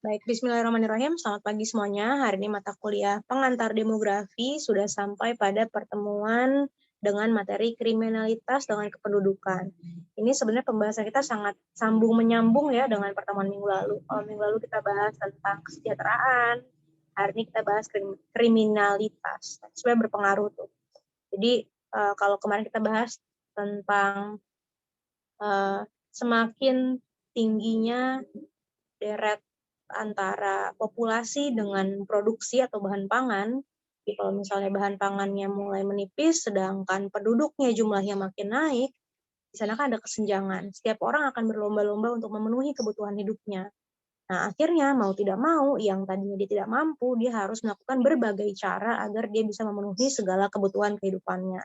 Baik, bismillahirrahmanirrahim. Selamat pagi semuanya. Hari ini mata kuliah pengantar demografi sudah sampai pada pertemuan dengan materi kriminalitas dengan kependudukan. Ini sebenarnya pembahasan kita sangat sambung menyambung ya dengan pertemuan minggu lalu. Kalau minggu lalu kita bahas tentang kesejahteraan, hari ini kita bahas kriminalitas. Sebenarnya berpengaruh tuh. Jadi kalau kemarin kita bahas tentang semakin tingginya deret antara populasi dengan produksi atau bahan pangan. Jadi kalau misalnya bahan pangannya mulai menipis, sedangkan penduduknya jumlahnya makin naik, di sana kan ada kesenjangan. Setiap orang akan berlomba-lomba untuk memenuhi kebutuhan hidupnya. Nah, akhirnya mau tidak mau, yang tadinya dia tidak mampu, dia harus melakukan berbagai cara agar dia bisa memenuhi segala kebutuhan kehidupannya.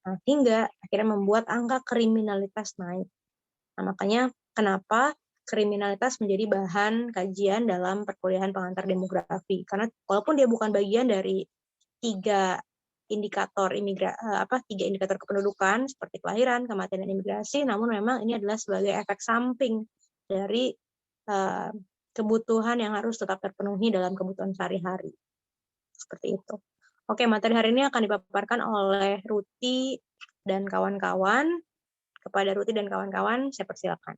Nah, hingga akhirnya membuat angka kriminalitas naik. Nah, makanya kenapa kriminalitas menjadi bahan kajian dalam perkuliahan pengantar demografi. Karena walaupun dia bukan bagian dari tiga indikator tiga indikator kependudukan seperti kelahiran, kematian, dan imigrasi, namun memang ini adalah sebagai efek samping dari kebutuhan yang harus tetap terpenuhi dalam kebutuhan sehari-hari. Seperti itu. Oke, materi hari ini akan dipaparkan oleh Ruti dan kawan-kawan. Kepada Ruti dan kawan-kawan, saya persilakan.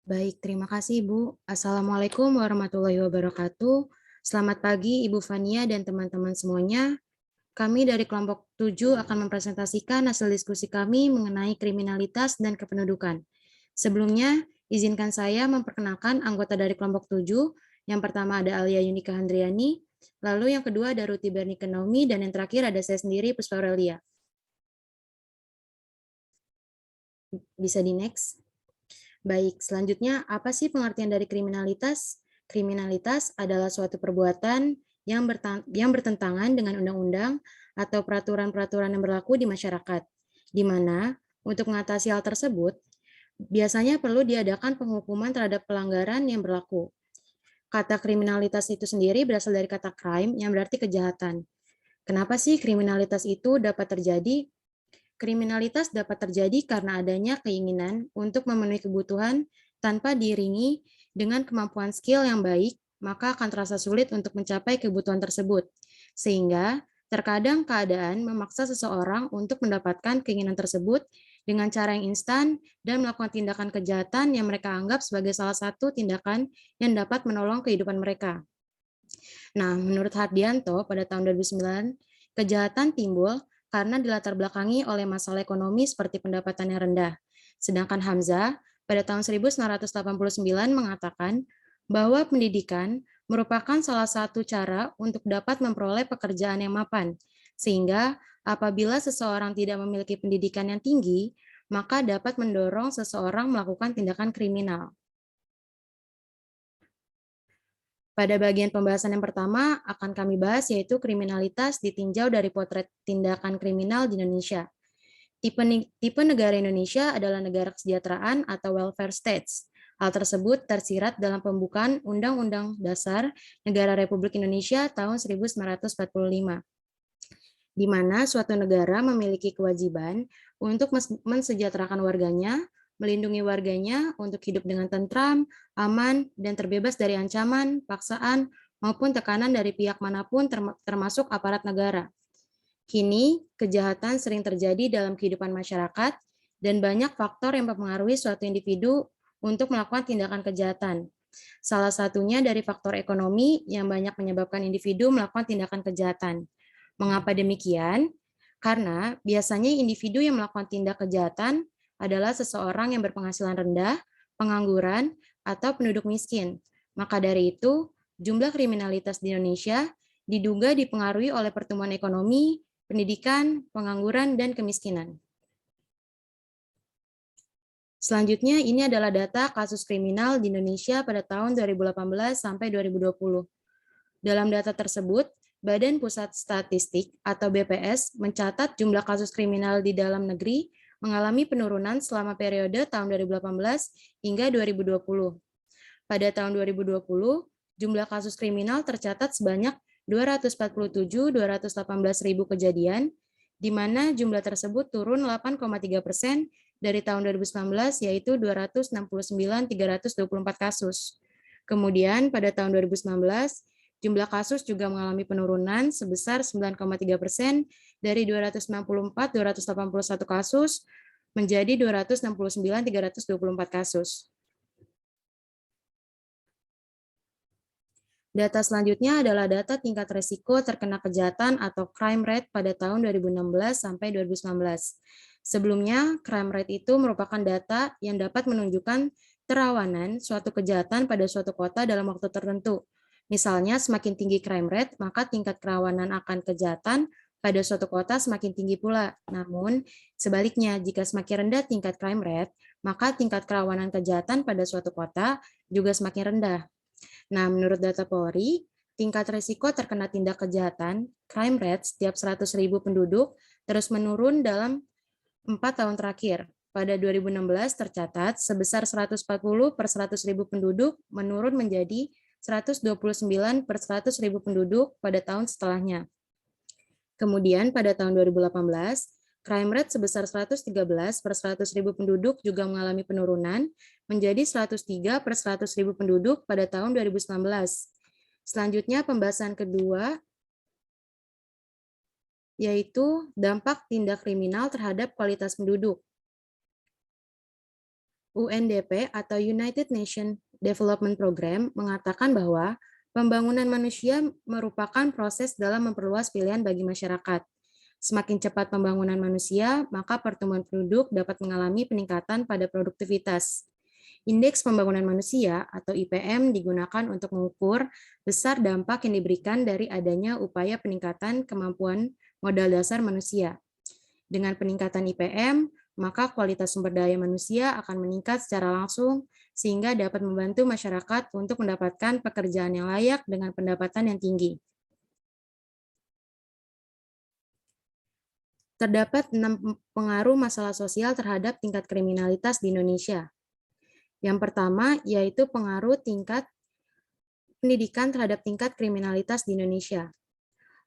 Baik, terima kasih Ibu. Assalamualaikum warahmatullahi wabarakatuh. Selamat pagi Ibu Fania dan teman-teman semuanya. Kami dari kelompok 7 akan mempresentasikan hasil diskusi kami mengenai kriminalitas dan kependudukan. Sebelumnya, izinkan saya memperkenalkan anggota dari kelompok 7. Yang pertama ada Alia Yunika Handriani, lalu yang kedua ada Ruti Bernika Naomi, dan yang terakhir ada saya sendiri, Puspa Aurelia. Bisa di next. Baik, selanjutnya apa sih pengertian dari kriminalitas? Kriminalitas adalah suatu perbuatan yang bertentangan dengan undang-undang atau peraturan-peraturan yang berlaku di masyarakat, di mana untuk mengatasi hal tersebut, biasanya perlu diadakan penghukuman terhadap pelanggaran yang berlaku. Kata kriminalitas itu sendiri berasal dari kata crime yang berarti kejahatan. Kenapa sih kriminalitas itu dapat terjadi? Kriminalitas dapat terjadi karena adanya keinginan untuk memenuhi kebutuhan tanpa diiringi dengan kemampuan skill yang baik, maka akan terasa sulit untuk mencapai kebutuhan tersebut. Sehingga terkadang keadaan memaksa seseorang untuk mendapatkan keinginan tersebut dengan cara yang instan dan melakukan tindakan kejahatan yang mereka anggap sebagai salah satu tindakan yang dapat menolong kehidupan mereka. Nah, menurut Hardianto pada tahun 2009, kejahatan timbul karena dilatar belakangi oleh masalah ekonomi seperti pendapatan yang rendah. Sedangkan Hamzah pada tahun 1989 mengatakan bahwa pendidikan merupakan salah satu cara untuk dapat memperoleh pekerjaan yang mapan, sehingga apabila seseorang tidak memiliki pendidikan yang tinggi, maka dapat mendorong seseorang melakukan tindakan kriminal. Pada bagian pembahasan yang pertama akan kami bahas yaitu kriminalitas ditinjau dari potret tindakan kriminal di Indonesia. Tipe negara Indonesia adalah negara kesejahteraan atau welfare states. Hal tersebut tersirat dalam pembukaan Undang-Undang Dasar Negara Republik Indonesia tahun 1945, di mana suatu negara memiliki kewajiban untuk mensejahterakan warganya, melindungi warganya untuk hidup dengan tentram, aman, dan terbebas dari ancaman, paksaan, maupun tekanan dari pihak manapun termasuk aparat negara. Kini, kejahatan sering terjadi dalam kehidupan masyarakat dan banyak faktor yang mempengaruhi suatu individu untuk melakukan tindakan kejahatan. Salah satunya dari faktor ekonomi yang banyak menyebabkan individu melakukan tindakan kejahatan. Mengapa demikian? Karena biasanya individu yang melakukan tindak kejahatan adalah seseorang yang berpenghasilan rendah, pengangguran, atau penduduk miskin. Maka dari itu, jumlah kriminalitas di Indonesia diduga dipengaruhi oleh pertumbuhan ekonomi, pendidikan, pengangguran, dan kemiskinan. Selanjutnya, ini adalah data kasus kriminal di Indonesia pada tahun 2018 sampai 2020. Dalam data tersebut, Badan Pusat Statistik atau BPS mencatat jumlah kasus kriminal di dalam negeri mengalami penurunan selama periode tahun 2018 hingga 2020. Pada tahun 2020, jumlah kasus kriminal tercatat sebanyak 247.218.000 kejadian, di mana jumlah tersebut turun 8,3% dari tahun 2019 yaitu 269.324 kasus. Kemudian pada tahun 2019 jumlah kasus juga mengalami penurunan sebesar 9,3% dari 264.281 kasus menjadi 269.324 kasus. Data selanjutnya adalah data tingkat risiko terkena kejahatan atau crime rate pada tahun 2016 sampai 2019. Sebelumnya, crime rate itu merupakan data yang dapat menunjukkan kerawanan suatu kejahatan pada suatu kota dalam waktu tertentu. Misalnya, semakin tinggi crime rate, maka tingkat kerawanan akan kejahatan pada suatu kota semakin tinggi pula. Namun, sebaliknya, jika semakin rendah tingkat crime rate, maka tingkat kerawanan kejahatan pada suatu kota juga semakin rendah. Nah, menurut data Polri, tingkat risiko terkena tindak kejahatan, crime rate setiap 100.000 penduduk terus menurun dalam 4 tahun terakhir. Pada 2016 tercatat sebesar 140 per 100.000 penduduk menurun menjadi 129 per 100.000 penduduk pada tahun setelahnya. Kemudian pada tahun 2018, crime rate sebesar 113 per 100.000 penduduk juga mengalami penurunan menjadi 103 per 100.000 penduduk pada tahun 2019. Selanjutnya pembahasan kedua yaitu dampak tindak kriminal terhadap kualitas penduduk. UNDP atau United Nations Development Program mengatakan bahwa pembangunan manusia merupakan proses dalam memperluas pilihan bagi masyarakat. Semakin cepat pembangunan manusia, maka pertumbuhan penduduk dapat mengalami peningkatan pada produktivitas. Indeks pembangunan manusia atau IPM digunakan untuk mengukur besar dampak yang diberikan dari adanya upaya peningkatan kemampuan modal dasar manusia. Dengan peningkatan IPM, maka kualitas sumber daya manusia akan meningkat secara langsung sehingga dapat membantu masyarakat untuk mendapatkan pekerjaan yang layak dengan pendapatan yang tinggi. Terdapat 6 pengaruh masalah sosial terhadap tingkat kriminalitas di Indonesia. Yang pertama yaitu pengaruh tingkat pendidikan terhadap tingkat kriminalitas di Indonesia.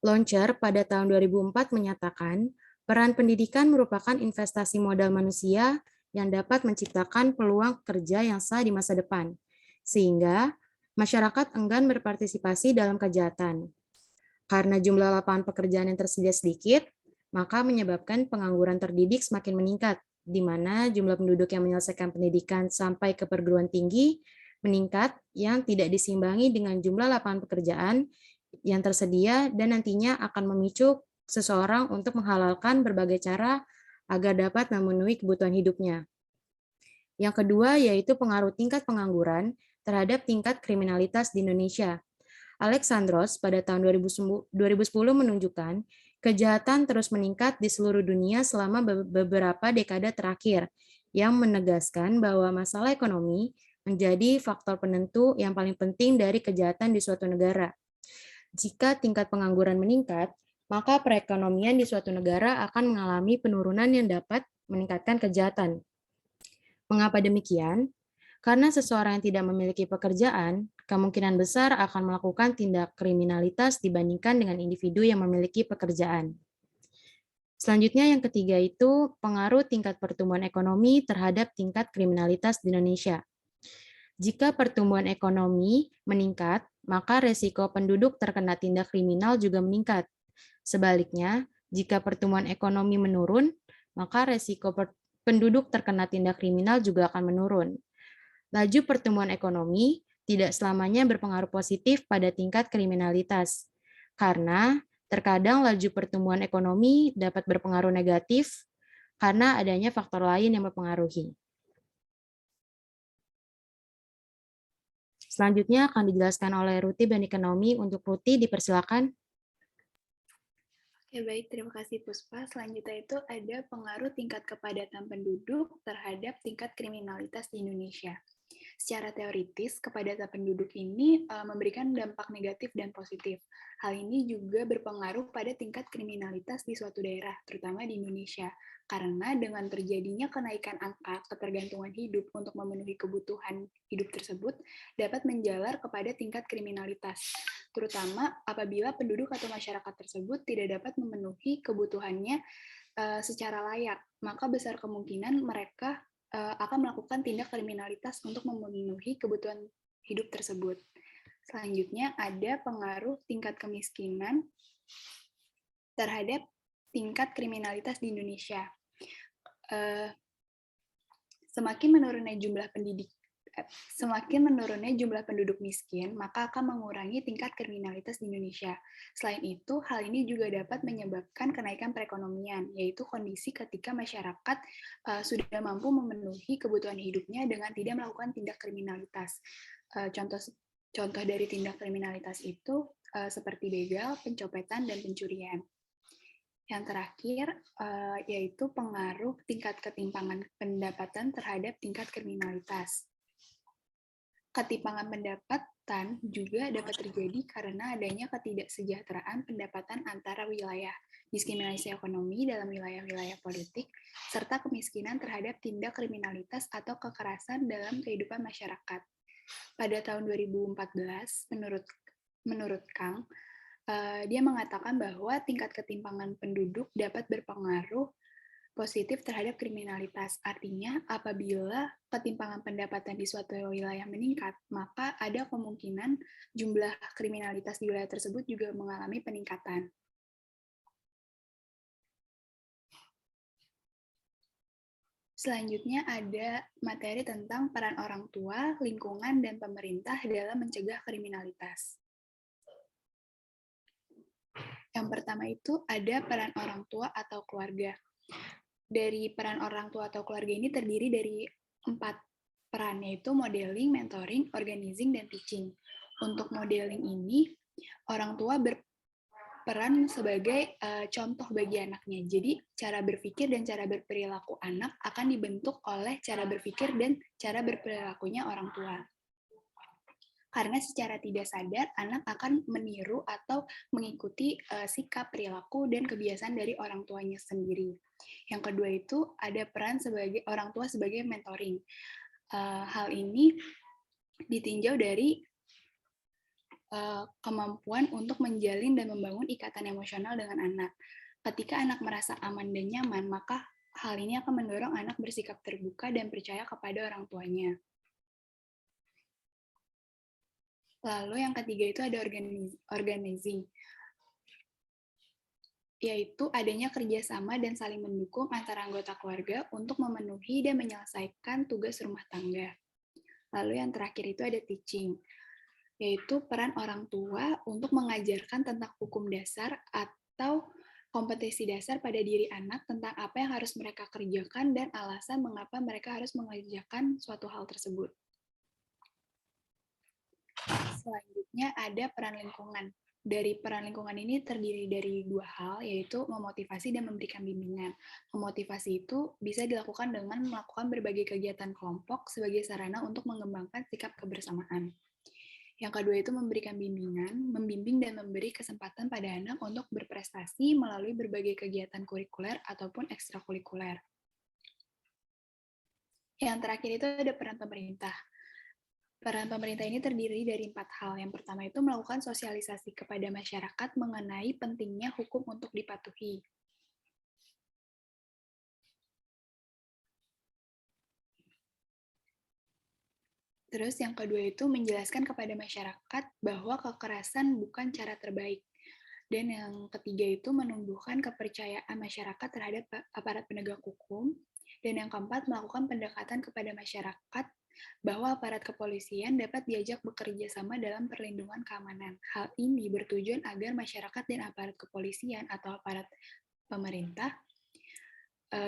Launcher pada tahun 2004 menyatakan, peran pendidikan merupakan investasi modal manusia yang dapat menciptakan peluang kerja yang sah di masa depan, sehingga masyarakat enggan berpartisipasi dalam kejahatan. Karena jumlah lapangan pekerjaan yang tersedia sedikit, maka menyebabkan pengangguran terdidik semakin meningkat, di mana jumlah penduduk yang menyelesaikan pendidikan sampai ke perguruan tinggi meningkat yang tidak diseimbangi dengan jumlah lapangan pekerjaan yang tersedia dan nantinya akan memicu seseorang untuk menghalalkan berbagai cara agar dapat memenuhi kebutuhan hidupnya. Yang kedua yaitu pengaruh tingkat pengangguran terhadap tingkat kriminalitas di Indonesia. Alexandros pada tahun 2010 menunjukkan kejahatan terus meningkat di seluruh dunia selama beberapa dekade terakhir, yang menegaskan bahwa masalah ekonomi menjadi faktor penentu yang paling penting dari kejahatan di suatu negara. Jika tingkat pengangguran meningkat, maka perekonomian di suatu negara akan mengalami penurunan yang dapat meningkatkan kejahatan. Mengapa demikian? Karena seseorang yang tidak memiliki pekerjaan, kemungkinan besar akan melakukan tindak kriminalitas dibandingkan dengan individu yang memiliki pekerjaan. Selanjutnya yang ketiga itu pengaruh tingkat pertumbuhan ekonomi terhadap tingkat kriminalitas di Indonesia. Jika pertumbuhan ekonomi meningkat, maka resiko penduduk terkena tindak kriminal juga meningkat. Sebaliknya, jika pertumbuhan ekonomi menurun, maka resiko penduduk terkena tindak kriminal juga akan menurun. Laju pertumbuhan ekonomi tidak selamanya berpengaruh positif pada tingkat kriminalitas, karena terkadang laju pertumbuhan ekonomi dapat berpengaruh negatif karena adanya faktor lain yang mempengaruhi. Selanjutnya akan dijelaskan oleh Ruti Bandikonomi. Untuk Ruti, dipersilakan. Oke, baik. Terima kasih, Puspa. Selanjutnya itu ada pengaruh tingkat kepadatan penduduk terhadap tingkat kriminalitas di Indonesia. Secara teoritis, kepadatan penduduk ini memberikan dampak negatif dan positif. Hal ini juga berpengaruh pada tingkat kriminalitas di suatu daerah, terutama di Indonesia. Karena dengan terjadinya kenaikan angka ketergantungan hidup untuk memenuhi kebutuhan hidup tersebut, dapat menjalar kepada tingkat kriminalitas, terutama apabila penduduk atau masyarakat tersebut tidak dapat memenuhi kebutuhannya secara layak, maka besar kemungkinan mereka akan melakukan tindak kriminalitas untuk memenuhi kebutuhan hidup tersebut. Selanjutnya ada pengaruh tingkat kemiskinan terhadap tingkat kriminalitas di Indonesia. Semakin menurunnya jumlah penduduk miskin, maka akan mengurangi tingkat kriminalitas di Indonesia. Selain itu, hal ini juga dapat menyebabkan kenaikan perekonomian, yaitu kondisi ketika masyarakat sudah mampu memenuhi kebutuhan hidupnya dengan tidak melakukan tindak kriminalitas. Contoh dari tindak kriminalitas itu seperti begal, pencopetan, dan pencurian. Yang terakhir, yaitu pengaruh tingkat ketimpangan pendapatan terhadap tingkat kriminalitas. Ketimpangan pendapatan juga dapat terjadi karena adanya ketidaksejahteraan pendapatan antara wilayah, diskriminasi ekonomi dalam wilayah-wilayah politik, serta kemiskinan terhadap tindak kriminalitas atau kekerasan dalam kehidupan masyarakat. Pada tahun 2014, menurut Kang, dia mengatakan bahwa tingkat ketimpangan penduduk dapat berpengaruh positif terhadap kriminalitas. Artinya, apabila ketimpangan pendapatan di suatu wilayah meningkat, maka ada kemungkinan jumlah kriminalitas di wilayah tersebut juga mengalami peningkatan. Selanjutnya ada materi tentang peran orang tua, lingkungan, dan pemerintah dalam mencegah kriminalitas. Yang pertama itu ada peran orang tua atau keluarga. Dari peran orang tua atau keluarga ini terdiri dari 4 peran, yaitu modeling, mentoring, organizing, dan teaching. Untuk modeling ini, orang tua berperan sebagai contoh bagi anaknya. Jadi, cara berpikir dan cara berperilaku anak akan dibentuk oleh cara berpikir dan cara berperilakunya orang tua. Karena secara tidak sadar, anak akan meniru atau mengikuti sikap, perilaku, dan kebiasaan dari orang tuanya sendiri. Yang kedua itu ada peran sebagai orang tua sebagai mentoring. Hal ini ditinjau dari kemampuan untuk menjalin dan membangun ikatan emosional dengan anak. Ketika anak merasa aman dan nyaman, maka hal ini akan mendorong anak bersikap terbuka dan percaya kepada orang tuanya. Lalu yang ketiga itu ada organizing, yaitu adanya kerjasama dan saling mendukung antara anggota keluarga untuk memenuhi dan menyelesaikan tugas rumah tangga. Lalu yang terakhir itu ada teaching, yaitu peran orang tua untuk mengajarkan tentang hukum dasar atau kompetensi dasar pada diri anak tentang apa yang harus mereka kerjakan dan alasan mengapa mereka harus mengerjakan suatu hal tersebut. Selanjutnya ada peran lingkungan. Dari peran lingkungan ini terdiri dari 2 hal, yaitu memotivasi dan memberikan bimbingan. Memotivasi itu bisa dilakukan dengan melakukan berbagai kegiatan kelompok sebagai sarana untuk mengembangkan sikap kebersamaan. Yang kedua itu memberikan bimbingan, membimbing dan memberi kesempatan pada anak untuk berprestasi melalui berbagai kegiatan kurikuler ataupun ekstrakurikuler. Yang terakhir itu ada peran pemerintah. Peran pemerintah ini terdiri dari 4 hal. Yang pertama itu melakukan sosialisasi kepada masyarakat mengenai pentingnya hukum untuk dipatuhi. Terus yang kedua itu menjelaskan kepada masyarakat bahwa kekerasan bukan cara terbaik. Dan yang ketiga itu menumbuhkan kepercayaan masyarakat terhadap aparat penegak hukum. Dan yang keempat melakukan pendekatan kepada masyarakat bahwa aparat kepolisian dapat diajak bekerja sama dalam perlindungan keamanan. Hal ini bertujuan agar masyarakat dan aparat kepolisian atau aparat pemerintah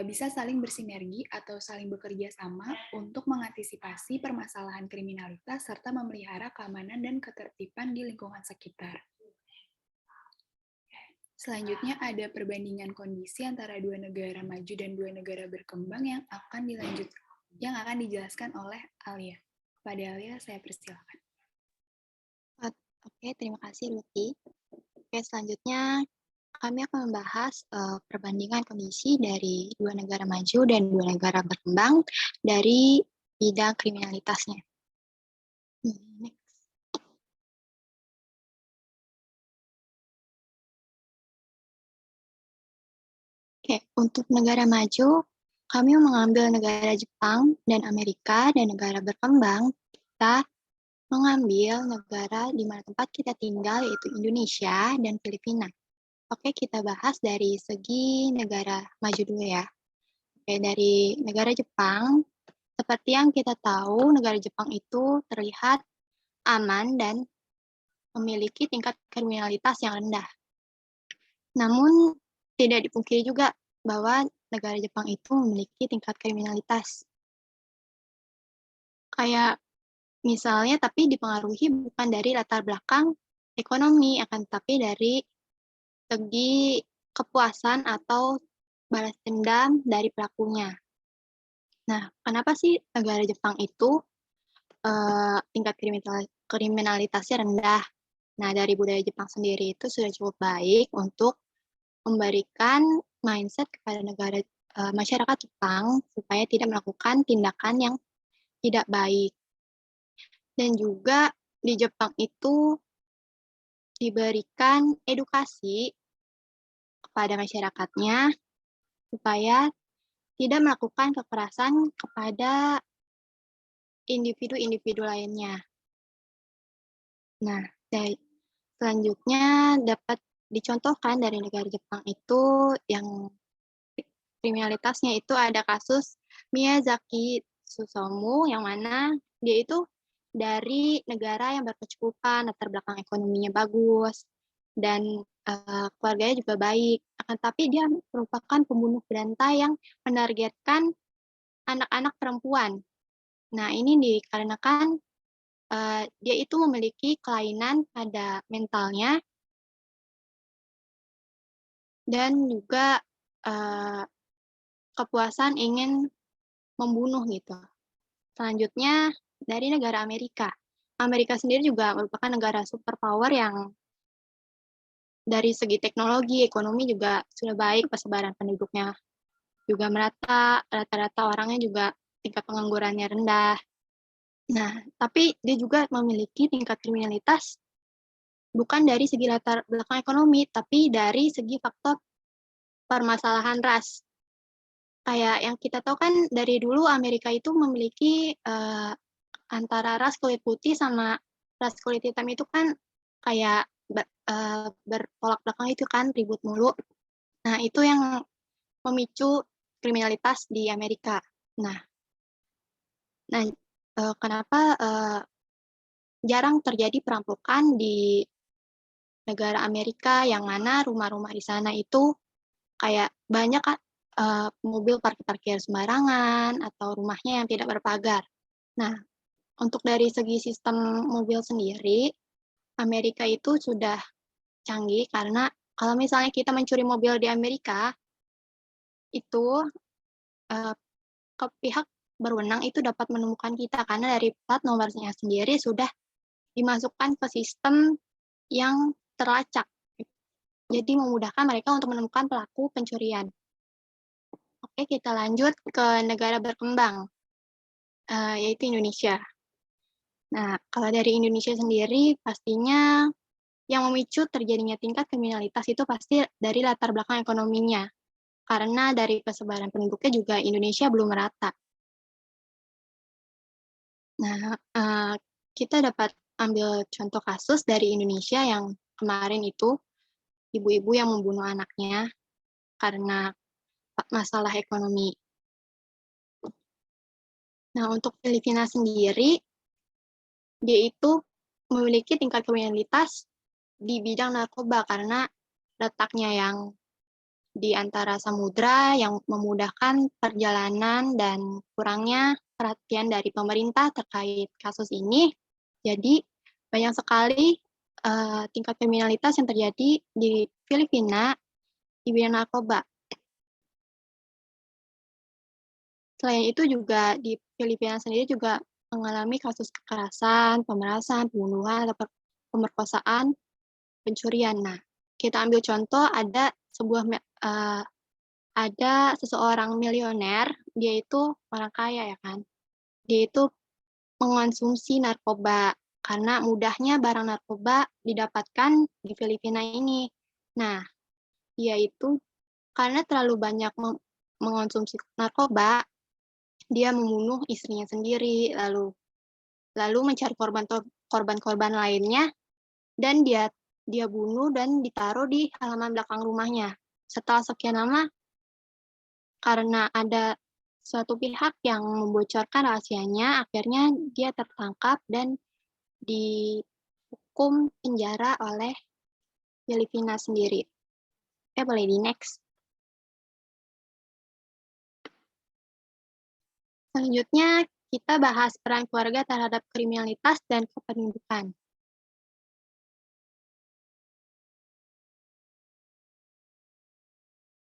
bisa saling bersinergi atau saling bekerja sama untuk mengantisipasi permasalahan kriminalitas serta memelihara keamanan dan ketertiban di lingkungan sekitar. Selanjutnya ada perbandingan kondisi antara 2 negara maju dan 2 negara berkembang yang akan dijelaskan oleh Alia. Pada Alia, saya persilakan. Oke, terima kasih Lutfi. Oke, selanjutnya kami akan membahas perbandingan kondisi dari 2 negara maju dan 2 negara berkembang dari bidang kriminalitasnya. Next. Oke, untuk negara maju, kami mengambil negara Jepang dan Amerika, dan negara berkembang, kita mengambil negara di mana tempat kita tinggal, yaitu Indonesia dan Filipina. Oke, kita bahas dari segi negara maju dulu ya. Oke, dari negara Jepang, seperti yang kita tahu, negara Jepang itu terlihat aman dan memiliki tingkat kriminalitas yang rendah. Namun, tidak dipungkiri juga bahwa negara Jepang itu memiliki tingkat kriminalitas. Kayak misalnya, tapi dipengaruhi bukan dari latar belakang ekonomi, akan tetapi dari segi kepuasan atau balas dendam dari pelakunya. Nah, kenapa sih negara Jepang itu tingkat kriminalitasnya rendah? Nah, dari budaya Jepang sendiri itu sudah cukup baik untuk memberikan mindset kepada masyarakat Jepang supaya tidak melakukan tindakan yang tidak baik. Dan juga di Jepang itu diberikan edukasi kepada masyarakatnya supaya tidak melakukan kekerasan kepada individu-individu lainnya. Nah, selanjutnya dapat dicontohkan dari negara Jepang itu yang kriminalitasnya itu ada kasus Miyazaki Susomu, yang mana dia itu dari negara yang berkecukupan, latar belakang ekonominya bagus, dan keluarganya juga baik. Akan tapi dia merupakan pembunuh berantai yang menargetkan anak-anak perempuan. Nah, ini dikarenakan dia itu memiliki kelainan pada mentalnya dan juga kepuasan ingin membunuh gitu. Selanjutnya dari negara Amerika. Amerika sendiri juga merupakan negara superpower yang dari segi teknologi, ekonomi juga sudah baik, persebaran penduduknya juga merata, rata-rata orangnya juga tingkat penganggurannya rendah. Nah, tapi dia juga memiliki tingkat kriminalitas bukan dari segi latar belakang ekonomi, tapi dari segi faktor permasalahan ras. Kayak yang kita tahu kan dari dulu Amerika itu memiliki antara ras kulit putih sama ras kulit hitam itu kan kayak bertolak belakang itu kan, ribut mulu. Nah, itu yang memicu kriminalitas di Amerika. Nah, kenapa jarang terjadi perampokan di negara Amerika, yang mana rumah-rumah di sana itu kayak banyak kan mobil parkir sembarangan atau rumahnya yang tidak berpagar. Nah, untuk dari segi sistem mobil sendiri, Amerika itu sudah canggih karena kalau misalnya kita mencuri mobil di Amerika, itu ke pihak berwenang itu dapat menemukan kita karena dari plat nomornya sendiri sudah dimasukkan ke sistem yang terlacak. Jadi memudahkan mereka untuk menemukan pelaku pencurian. Oke, kita lanjut ke negara berkembang, yaitu Indonesia. Nah, kalau dari Indonesia sendiri, pastinya yang memicu terjadinya tingkat kriminalitas itu pasti dari latar belakang ekonominya. Karena dari persebaran penduduknya juga Indonesia belum merata. Nah, kita dapat ambil contoh kasus dari Indonesia yang kemarin itu, ibu-ibu yang membunuh anaknya karena masalah ekonomi. Nah, untuk Filipina sendiri, dia itu memiliki tingkat kriminalitas di bidang narkoba karena letaknya yang di antara samudra yang memudahkan perjalanan dan kurangnya perhatian dari pemerintah terkait kasus ini. Jadi banyak sekali tingkat kriminalitas yang terjadi di Filipina di bidang narkoba. Selain itu juga di Filipina sendiri juga mengalami kasus kekerasan, pemerasan, pembunuhan, atau pemerkosaan, pencurian. Nah, kita ambil contoh ada seseorang milioner, dia itu orang kaya ya kan. Dia itu mengonsumsi narkoba karena mudahnya barang narkoba didapatkan di Filipina ini. Nah, dia itu karena terlalu banyak mengonsumsi narkoba, dia membunuh istrinya sendiri, lalu mencari korban-korban lainnya, dan dia bunuh dan ditaruh di halaman belakang rumahnya. Setelah sekian lama, karena ada suatu pihak yang membocorkan rahasianya, akhirnya dia tertangkap dan dihukum penjara oleh Filipina sendiri. Boleh di next. Selanjutnya, kita bahas peran keluarga terhadap kriminalitas dan kependudukan.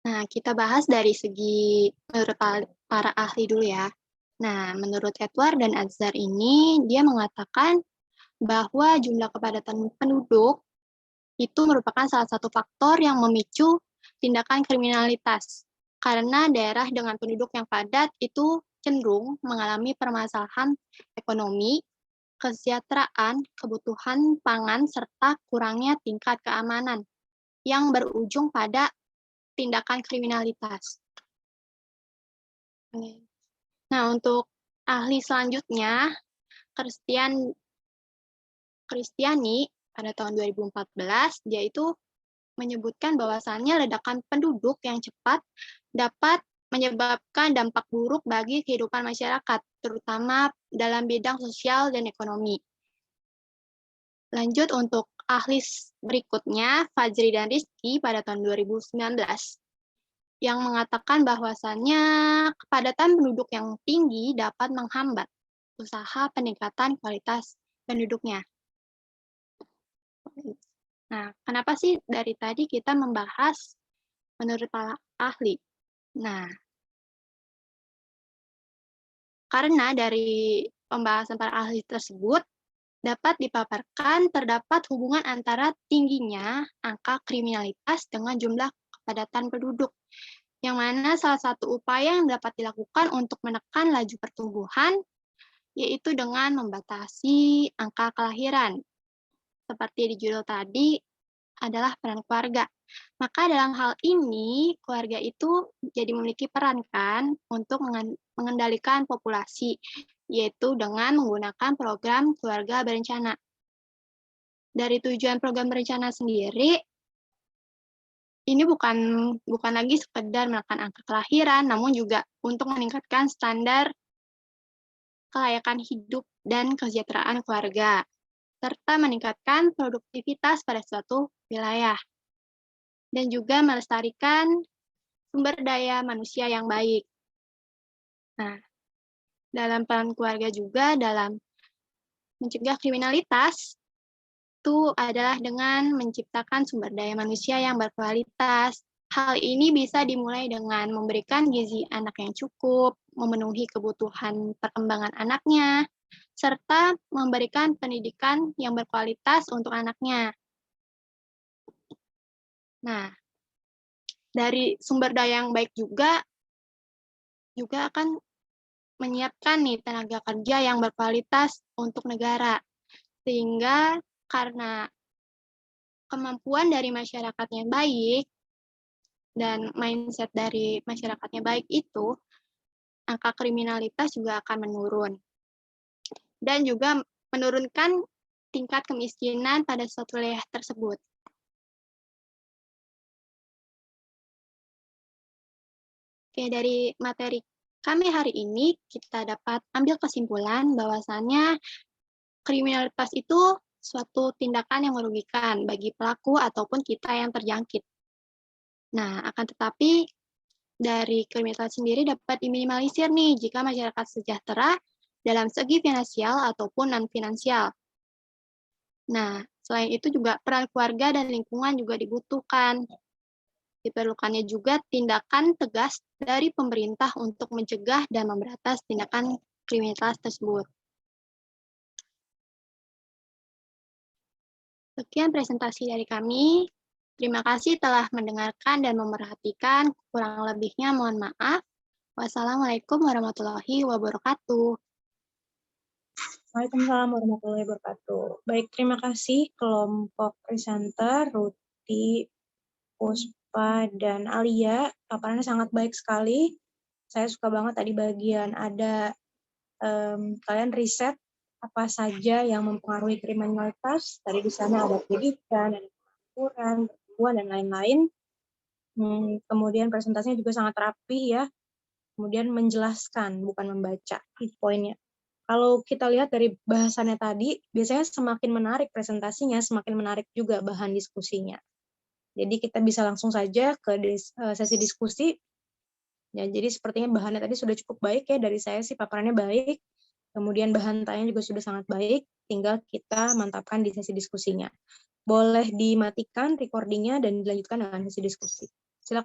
Nah, kita bahas dari segi menurut para ahli dulu ya. Nah, menurut Edward dan Azhar ini, dia mengatakan bahwa jumlah kepadatan penduduk itu merupakan salah satu faktor yang memicu tindakan kriminalitas. Karena daerah dengan penduduk yang padat itu cenderung mengalami permasalahan ekonomi, kesejahteraan, kebutuhan pangan, serta kurangnya tingkat keamanan yang berujung pada tindakan kriminalitas. Nah, untuk ahli selanjutnya, Kristiani pada tahun 2014, dia itu menyebutkan bahwasannya ledakan penduduk yang cepat dapat menyebabkan dampak buruk bagi kehidupan masyarakat, terutama dalam bidang sosial dan ekonomi. Lanjut untuk ahli berikutnya, Fajri dan Rizky pada tahun 2019, yang mengatakan bahwasannya kepadatan penduduk yang tinggi dapat menghambat usaha peningkatan kualitas penduduknya. Nah, kenapa sih dari tadi kita membahas menurut para ahli? Nah, karena dari pembahasan para ahli tersebut dapat dipaparkan terdapat hubungan antara tingginya angka kriminalitas dengan jumlah kepadatan penduduk, yang mana salah satu upaya yang dapat dilakukan untuk menekan laju pertumbuhan yaitu dengan membatasi angka kelahiran. Seperti di judul tadi, adalah peran keluarga. Maka dalam hal ini, keluarga itu jadi memiliki peran kan untuk mengendalikan populasi, yaitu dengan menggunakan program keluarga berencana. Dari tujuan program berencana sendiri, ini bukan lagi sekedar menekan angka kelahiran, namun juga untuk meningkatkan standar kelayakan hidup dan kesejahteraan keluarga, serta meningkatkan produktivitas pada suatu wilayah, dan juga melestarikan sumber daya manusia yang baik. Nah, dalam peran keluarga juga dalam mencegah kriminalitas, itu adalah dengan menciptakan sumber daya manusia yang berkualitas. Hal ini bisa dimulai dengan memberikan gizi anak yang cukup, memenuhi kebutuhan perkembangan anaknya, serta memberikan pendidikan yang berkualitas untuk anaknya. Nah, dari sumber daya yang baik juga akan menyiapkan nih tenaga kerja yang berkualitas untuk negara. Sehingga karena kemampuan dari masyarakatnya baik dan mindset dari masyarakatnya baik itu, angka kriminalitas juga akan menurun. Dan juga menurunkan tingkat kemiskinan pada suatu wilayah tersebut. Oke, dari materi kami hari ini, kita dapat ambil kesimpulan bahwasannya kriminalitas itu suatu tindakan yang merugikan bagi pelaku ataupun kita yang terjangkit. Nah, akan tetapi dari kriminalitas sendiri dapat diminimalisir nih jika masyarakat sejahtera dalam segi finansial ataupun non-finansial. Nah, selain itu juga peran keluarga dan lingkungan juga dibutuhkan. Diperlukannya juga tindakan tegas dari pemerintah untuk mencegah dan memberantas tindakan kriminalitas tersebut. Sekian presentasi dari kami. Terima kasih telah mendengarkan dan memerhatikan. Kurang lebihnya mohon maaf. Wassalamualaikum warahmatullahi wabarakatuh. Waalaikumsalam warahmatullahi wabarakatuh. Baik, terima kasih kelompok presenter Ruti, Puspa, Deva dan Alia. Paparannya sangat baik sekali. Saya suka banget tadi bagian ada kalian riset apa saja yang mempengaruhi kriminalitas. Tadi di sana ada pendidikan, ada pengaturan, perempuan, dan lain-lain. Kemudian presentasinya juga sangat rapi ya. Kemudian menjelaskan, bukan membaca. Itu poinnya. Kalau kita lihat dari bahasannya tadi, biasanya semakin menarik presentasinya, semakin menarik juga bahan diskusinya. Jadi kita bisa langsung saja ke sesi diskusi. Ya, jadi sepertinya bahannya tadi sudah cukup baik ya, dari saya sih paparannya baik. Kemudian bahan tanya juga sudah sangat baik, tinggal kita mantapkan di sesi diskusinya. Boleh dimatikan recordingnya dan dilanjutkan dengan sesi diskusi.